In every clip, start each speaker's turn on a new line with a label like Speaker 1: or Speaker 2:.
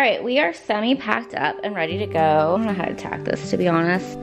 Speaker 1: All right, we are semi-packed up and ready to go. I don't know how to tack this, to be honest.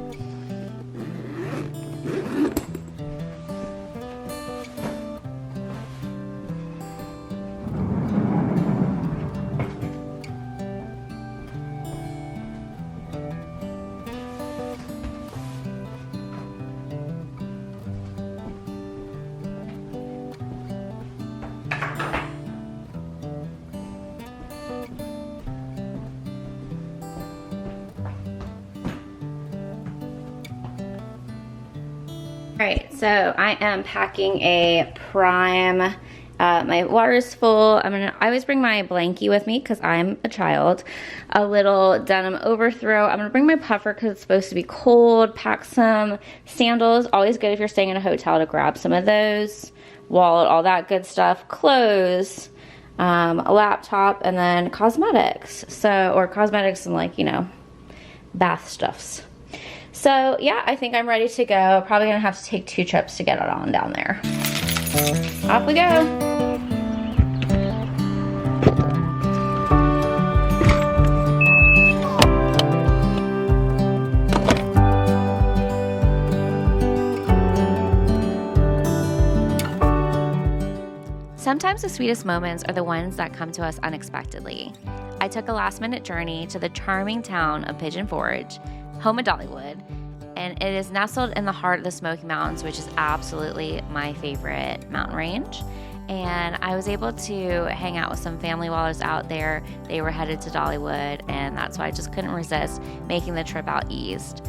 Speaker 1: All right, so I am packing a prime. My water is full. I always bring my blankie with me because I'm a child. A little denim overthrow. I'm gonna bring my puffer because it's supposed to be cold. Pack some sandals. Always good if you're staying in a hotel to grab some of those. Wallet, all that good stuff. Clothes, a laptop, and then cosmetics. Or cosmetics and, like, you know, bath stuffs. So yeah, I think I'm ready to go. Probably gonna have to take 2 trips to get it on down there. Off we go. Sometimes the sweetest moments are the ones that come to us unexpectedly. I took a last-minute journey to the charming town of Pigeon Forge, home of Dollywood, and it is nestled in the heart of the Smoky Mountains, which is absolutely my favorite mountain range. And I was able to hang out with some family while I was out there. They were headed to Dollywood, and that's why I just couldn't resist making the trip out east.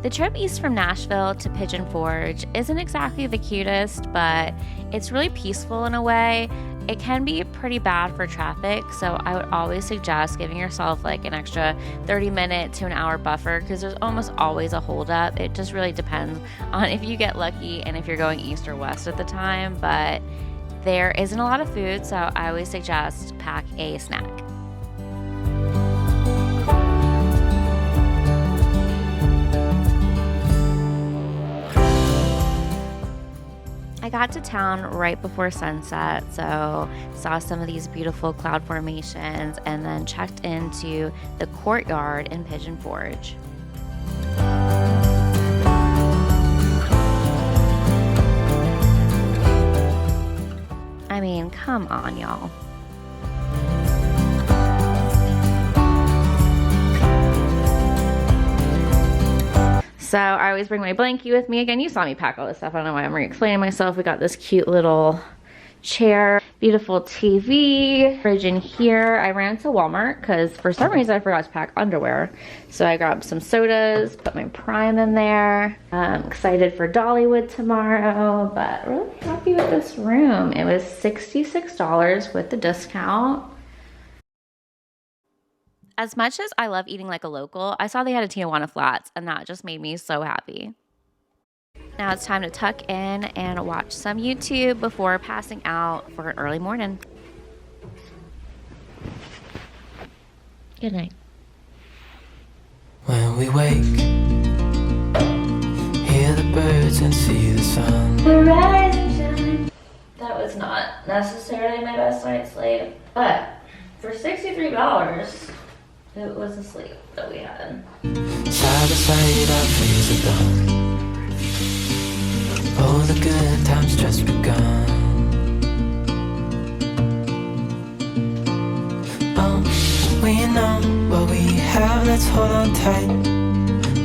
Speaker 1: The trip east from Nashville to Pigeon Forge isn't exactly the cutest, but it's really peaceful in a way. It can be pretty bad for traffic, so I would always suggest giving yourself like an extra 30-minute to an hour buffer because there's almost always a holdup. It just really depends on if you get lucky and if you're going east or west at the time, but there isn't a lot of food, so I always suggest pack a snack. I got to town right before sunset, so saw some of these beautiful cloud formations and then checked into the courtyard in Pigeon Forge. I mean, come on, y'all. So I always bring my blankie with me. Again, you saw me pack all this stuff. I don't know why I'm re-explaining myself. We got this cute little chair, beautiful TV, fridge in here. I ran to Walmart because for some reason I forgot to pack underwear. So I grabbed some sodas, put my prime in there. I'm excited for Dollywood tomorrow, but really happy with this room. It was $66 with the discount. As much as I love eating like a local, I saw they had a Tijuana Flats, and that just made me so happy. Now it's time to tuck in and watch some YouTube before passing out for an early morning. Good night.
Speaker 2: When we wake, hear the birds and see the sun.
Speaker 1: The rise and shine. That was not necessarily my best night's sleep, but for $63, it was a sleep that we had.
Speaker 2: Side by side, our face are done. All the good times just begun. Oh, we know what we have, let's hold on tight.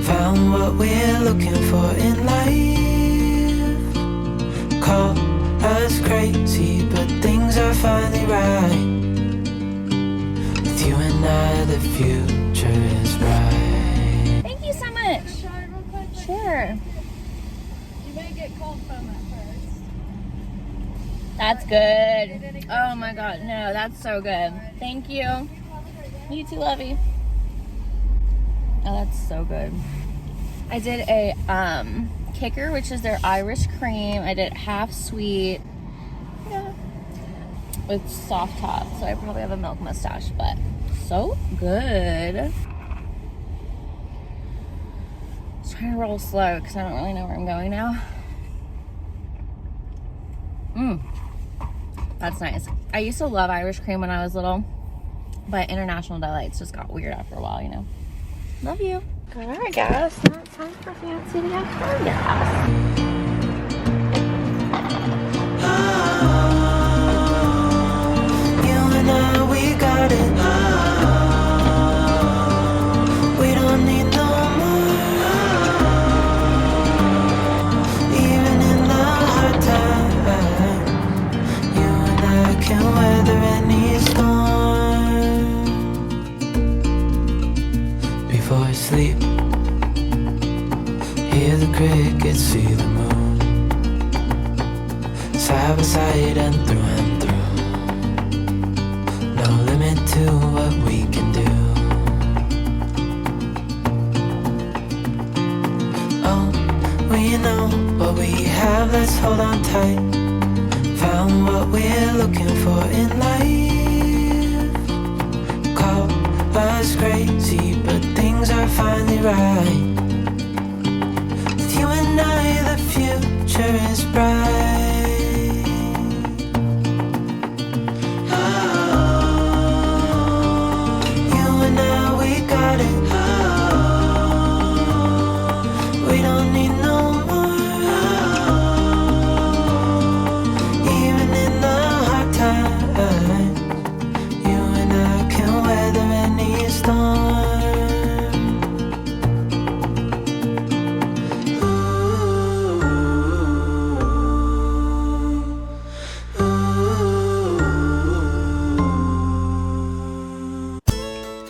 Speaker 2: Found what we're looking for in life. Call us crazy, but things are finally right. With you and I, the future is bright.
Speaker 1: Thank you so much.
Speaker 3: Try it real quick.
Speaker 1: Sure.
Speaker 3: You may get cold foam at first.
Speaker 1: That's good. Oh my god, no, that's so good. Thank you. You too, Lovey. Oh, that's so good. I did a kicker, which is their Irish cream. I did half sweet. Yeah. with soft top, so I probably have a milk mustache, but so good. I was trying to roll slow because I don't really know where I'm going now. That's nice. I used to love Irish cream when I was little, but International Delights just got weird after a while, you know. Love you. All right, guys. Now it's time for Fancy to have fun, guys.
Speaker 2: You and I, we got it. We don't need no more. Even in the hard time, you and I can weather any storm. Before I sleep, hear the crickets, see the moon. Side by side and through. No limit to what we can do. Oh, we know what we have, let's hold on tight. Found what we're looking for in life. Call us crazy, but things are finally right. With you and I, the future is bright.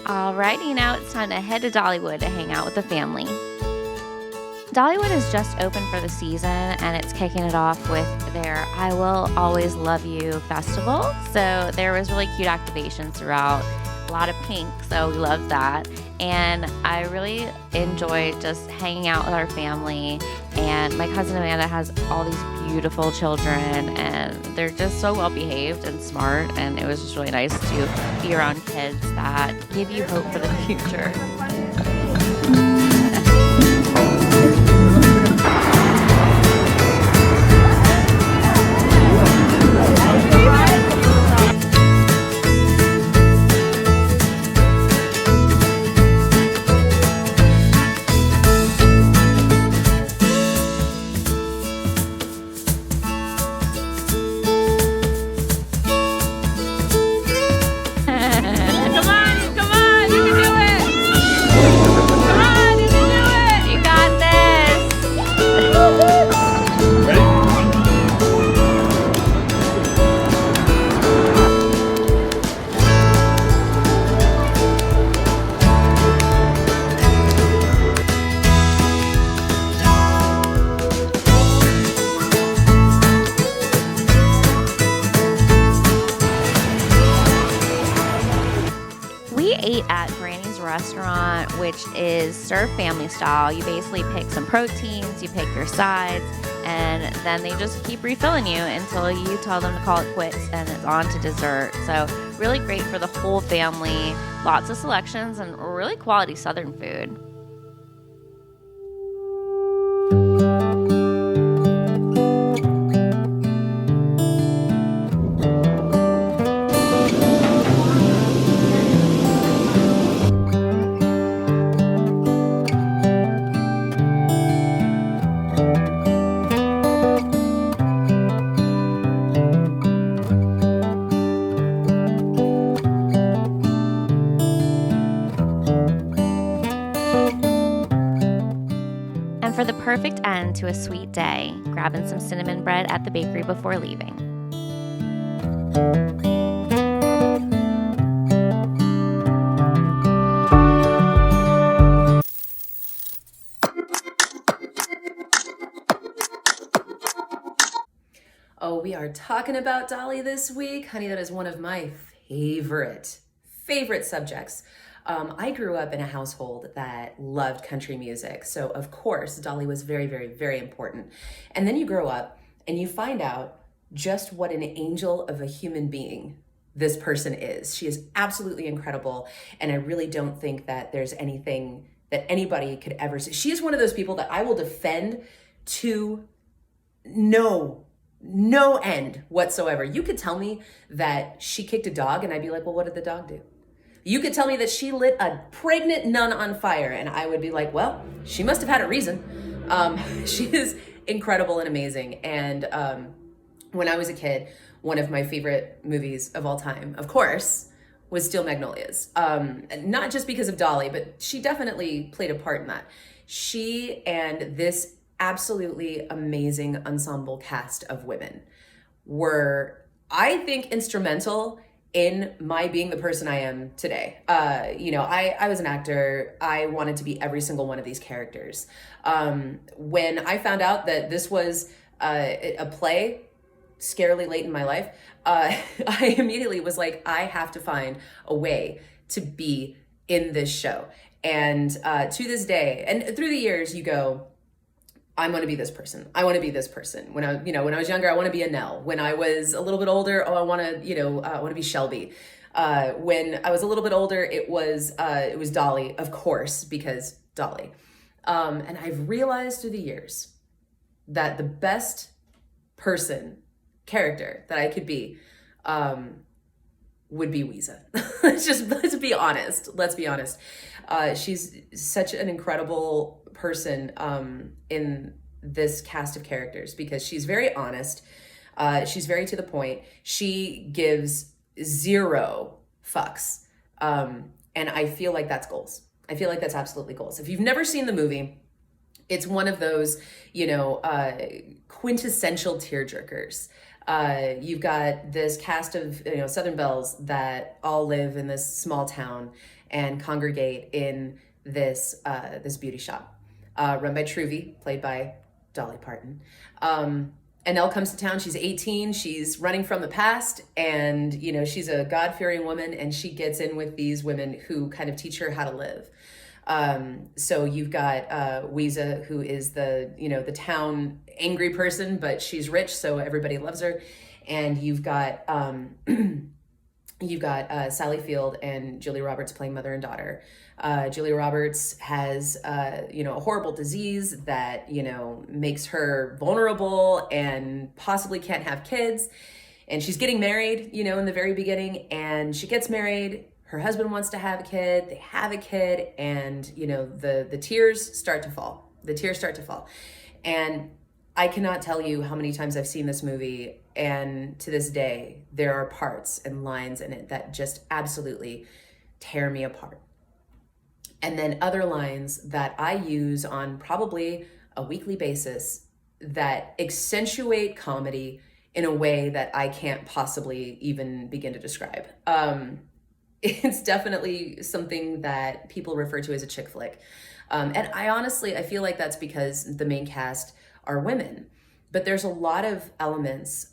Speaker 1: Alrighty, now it's time to head to Dollywood to hang out with the family. Dollywood is just open for the season, and it's kicking it off with their I Will Always Love You festival. So there was really cute activations throughout, a lot of pink, so we loved that. And I really enjoyed just hanging out with our family. And my cousin Amanda has all these beautiful children, and they're just so well behaved and smart. And it was just really nice to be around kids that give you hope for the future. Restaurant, which is served family style. You basically pick some proteins, you pick your sides, and then they just keep refilling you until you tell them to call it quits, and it's on to dessert. So really great for the whole family. Lots of selections and really quality Southern food. For the perfect end to a sweet day, grabbing some cinnamon bread at the bakery before leaving.
Speaker 4: Oh, we are talking about Dolly this week. Honey, that is one of my favorite subjects. I grew up in a household that loved country music. So of course, Dolly was very, very, very important. And then you grow up and you find out just what an angel of a human being this person is. She is absolutely incredible. And I really don't think that there's anything that anybody could ever say. She is one of those people that I will defend to no end whatsoever. You could tell me that she kicked a dog and I'd be like, well, what did the dog do? You could tell me that she lit a pregnant nun on fire and I would be like, well, she must have had a reason. She is incredible and amazing. And when I was a kid, one of my favorite movies of all time, of course, was Steel Magnolias. Not just because of Dolly, but she definitely played a part in that. She and this absolutely amazing ensemble cast of women were, I think, instrumental in my being the person I am today. I was an actor. I wanted to be every single one of these characters. When I found out that this was a play, scarily late in my life, I immediately was like, I have to find a way to be in this show. And to this day, and through the years, you go, I'm going to be this person. I want to be this person. When I was younger, I want to be a Nell. When I was a little bit older, I want to be Shelby. When I was a little bit older, it was Dolly, of course, because Dolly. And I've realized through the years that the best character that I could be, would be Weeza. Let's be honest. Let's be honest. She's such an incredible person in this cast of characters because she's very honest. She's very to the point. She gives zero fucks. And I feel like that's goals. I feel like that's absolutely goals. If you've never seen the movie, it's one of those, quintessential tearjerkers. You've got this cast of Southern belles that all live in this small town and congregate in this beauty shop run by Truvy, played by Dolly Parton. Annelle comes to town. She's 18. She's running from the past, and she's a God-fearing woman, and she gets in with these women who kind of teach her how to live. So you've got Weeza, who is the town angry person, but she's rich, so everybody loves her. And you've got Sally Field and Julia Roberts playing mother and daughter. Julia Roberts has a horrible disease that makes her vulnerable and possibly can't have kids. And she's getting married, in the very beginning, and she gets married. Her husband wants to have a kid. They have a kid, and the tears start to fall. The tears start to fall, and I cannot tell you how many times I've seen this movie, and to this day, there are parts and lines in it that just absolutely tear me apart. And then other lines that I use on probably a weekly basis that accentuate comedy in a way that I can't possibly even begin to describe. It's definitely something that people refer to as a chick flick. And I feel like that's because the main cast are women. But there's a lot of elements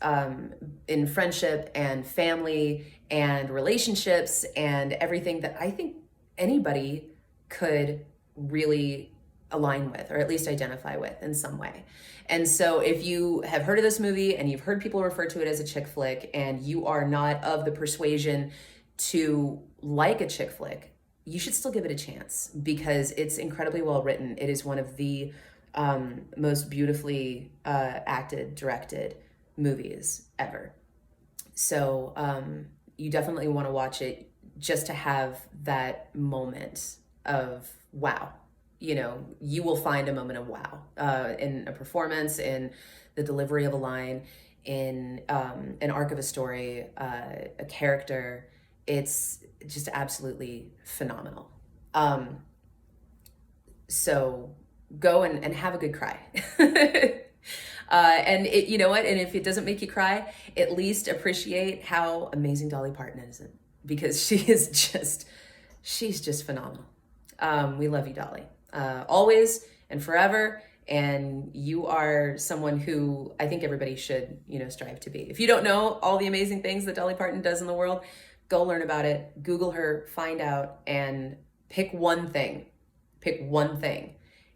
Speaker 4: in friendship and family and relationships and everything that I think anybody could really align with, or at least identify with in some way. And so if you have heard of this movie and you've heard people refer to it as a chick flick, and you are not of the persuasion to like a chick flick, you should still give it a chance because it's incredibly well written. It is one of the most beautifully acted, directed movies ever. So you definitely want to watch it just to have that moment of wow. You will find a moment of wow in a performance, in the delivery of a line, in an arc of a story, a character. It's just absolutely phenomenal. So go and have a good cry. And you know what? And if it doesn't make you cry, at least appreciate how amazing Dolly Parton is, because she's just phenomenal. We love you, Dolly, always and forever. And you are someone who I think everybody should, strive to be. If you don't know all the amazing things that Dolly Parton does in the world, go learn about it, Google her, find out, and pick one thing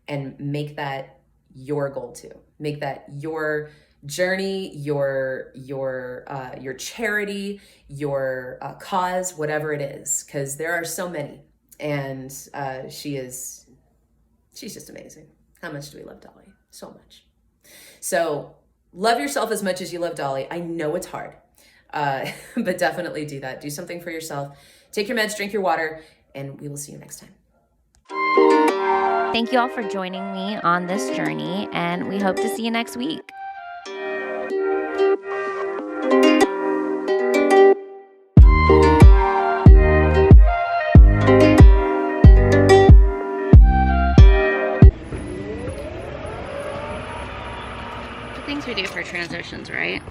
Speaker 4: and make that your goal too. Make that your journey, your charity, your cause, whatever it is, because there are so many. And she's just amazing. How much do we love Dolly? So much. So love yourself as much as you love Dolly. I know it's hard, but definitely do that. Do something for yourself. Take your meds, drink your water, and we will see you next time.
Speaker 1: Thank you all for joining me on this journey, and we hope to see you next week. The things we do for transitions, right?